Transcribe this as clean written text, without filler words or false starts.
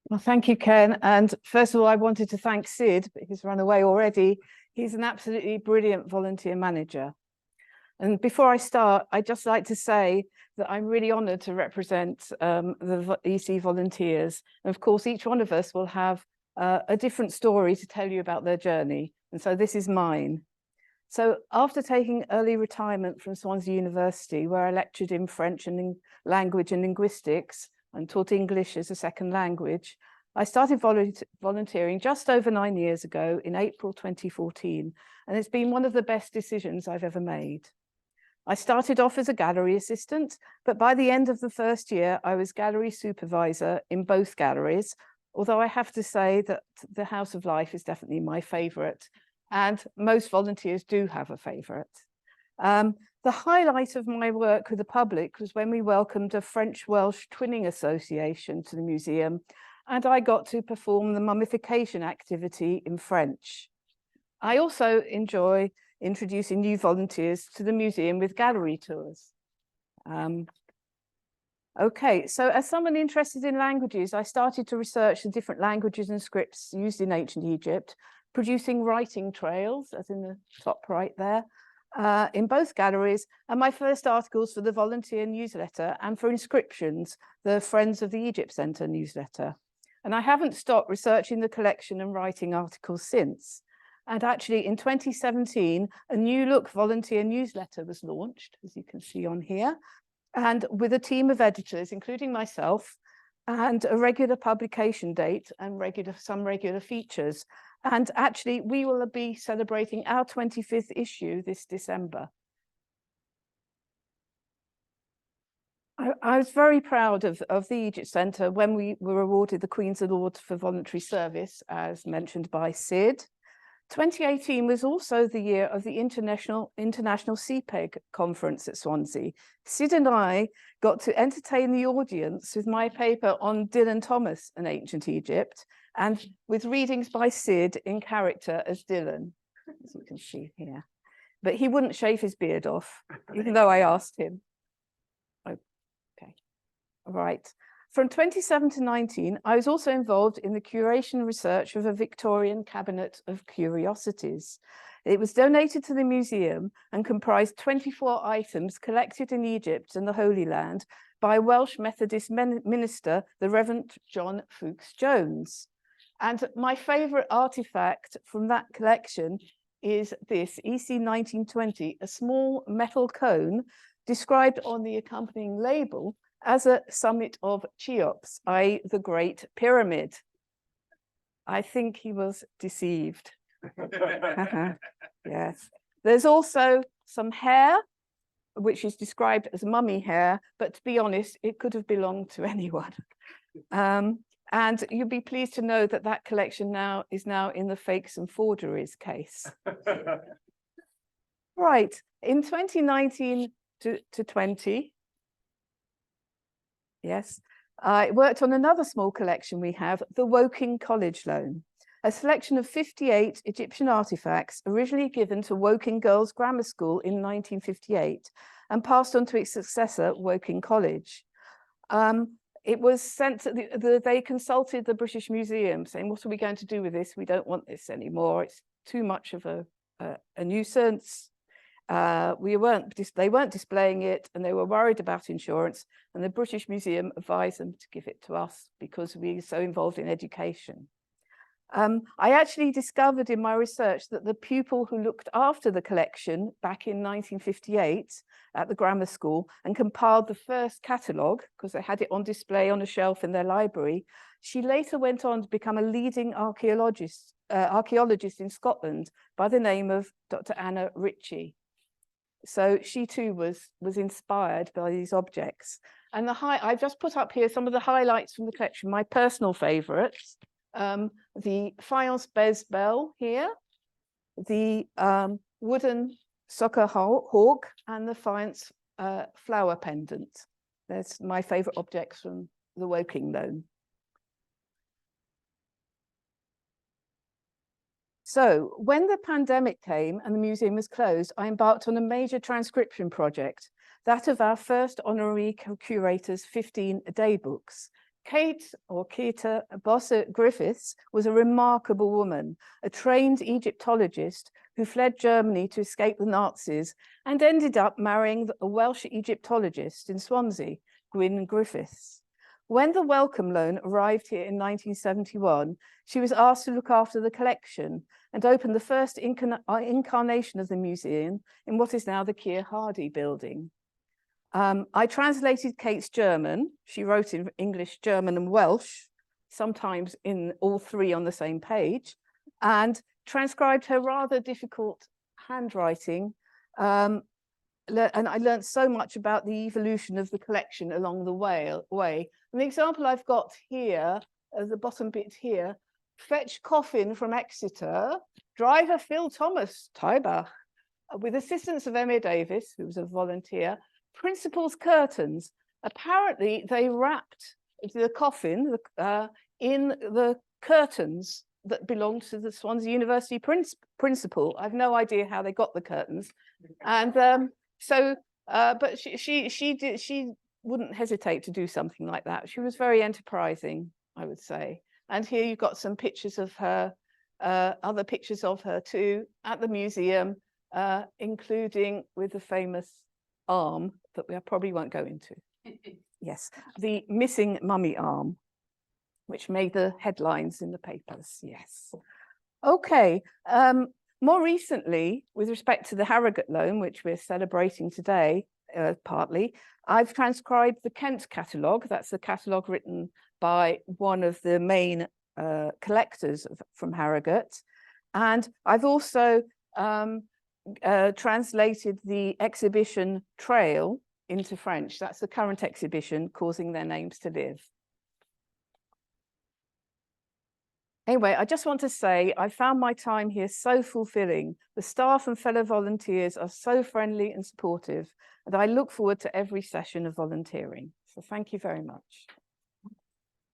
Well, thank you, Ken. And first of all, I wanted to thank Sid, but he's run away already. He's an absolutely brilliant volunteer manager. And before I start, I'd just like to say that I'm really honoured to represent the EC volunteers. And of course, each one of us will have a different story to tell you about their journey. And so this is mine. So after taking early retirement from Swansea University, where I lectured in French and in language and linguistics and taught English as a second language, I started volunteering just over 9 years ago in April 2014, and it's been one of the best decisions I've ever made. I started off as a gallery assistant, but by the end of the first year, I was gallery supervisor in both galleries, although I have to say that the House of Life is definitely my favourite, and most volunteers do have a favourite. The highlight of my work with the public was when we welcomed a French-Welsh twinning association to the museum, and I got to perform the mummification activity in French. I also enjoy introducing new volunteers to the museum with gallery tours. Okay, so as someone interested in languages, I started to research the different languages and scripts used in ancient Egypt, producing writing trails, as in the top right there, in both galleries, and my first articles for the volunteer newsletter and for inscriptions, the Friends of the Egypt Centre newsletter. And I haven't stopped researching the collection and writing articles since. And actually in 2017, a New Look volunteer newsletter was launched, as you can see on here, and with a team of editors, including myself, and a regular publication date and some regular features. And actually, we will be celebrating our 25th issue this December. I was very proud of the Egypt Centre when we were awarded the Queen's Award for Voluntary Service, as mentioned by Sid. 2018 was also the year of the International CPEG conference at Swansea. Sid and I got to entertain the audience with my paper on Dylan Thomas and Ancient Egypt, and with readings by Sid in character as Dylan, as you can see here. But he wouldn't shave his beard off, even though I asked him. Okay, all right. From 27 to 19, I was also involved in the curation research of a Victorian cabinet of curiosities. It was donated to the museum and comprised 24 items collected in Egypt and the Holy Land by Welsh Methodist minister, the Reverend John Fuchs Jones. And my favourite artefact from that collection is this EC 1920, a small metal cone described on the accompanying label as a summit of Cheops, i.e. the Great Pyramid. I think he was deceived. Yes. There's also some hair, which is described as mummy hair, but to be honest, it could have belonged to anyone. And you'll be pleased to know that that collection is now in the fakes and forgeries case. Right, in 2019 to 20, yes, I worked on another small collection we have, the Woking College Loan, a selection of 58 Egyptian artifacts originally given to Woking Girls Grammar School in 1958 and passed on to its successor, Woking College. It was sent to they consulted the British Museum saying, what are we going to do with this? We don't want this anymore. It's too much of a nuisance. They weren't displaying it, and they were worried about insurance, and the British Museum advised them to give it to us because we are so involved in education. I actually discovered in my research that the pupil who looked after the collection back in 1958 at the grammar school and compiled the first catalogue, because they had it on display on a shelf in their library, she later went on to become a leading archaeologist in Scotland by the name of Dr. Anna Ritchie. So she too was inspired by these objects. And I've just put up here some of the highlights from the collection, my personal favourites. The faience bez bell here, the wooden soccer hawk, and the faience flower pendant. That's my favourite objects from the Woking Loan. So when the pandemic came and the museum was closed, I embarked on a major transcription project, that of our first honorary curator's 15 day books, Kate, or Keita Bossert Griffiths, was a remarkable woman, a trained Egyptologist who fled Germany to escape the Nazis and ended up marrying a Welsh Egyptologist in Swansea, Gwyn Griffiths. When the Welcome Loan arrived here in 1971, she was asked to look after the collection and open the first incarnation of the museum in what is now the Keir Hardie building. I translated Kate's German. She wrote in English, German, and Welsh, sometimes in all three on the same page, and transcribed her rather difficult handwriting. And I learned so much about the evolution of the collection along the way. And the example I've got here, the bottom bit here, fetch coffin from Exeter, driver Phil Thomas, Taibach, with assistance of Emma Davis, who was a volunteer, principal's curtains. Apparently, they wrapped the coffin in the curtains that belonged to the Swansea University principal. I've no idea how they got the curtains, and but she wouldn't hesitate to do something like that. She was very enterprising, I would say. And here you've got some pictures of her, other pictures of her too, at the museum, including with the famous arm that we probably won't go into. Yes, the missing mummy arm, which made the headlines in the papers. Yes. Okay. More recently, with respect to the Harrogate loan, which we're celebrating today, partly, I've transcribed the Kent catalogue. That's a catalogue written by one of the main collectors from Harrogate. And I've also translated the exhibition Trail into French. That's the current exhibition, Causing Their Names to Live. Anyway, I just want to say I found my time here so fulfilling. The staff and fellow volunteers are so friendly and supportive, and I look forward to every session of volunteering. So thank you very much.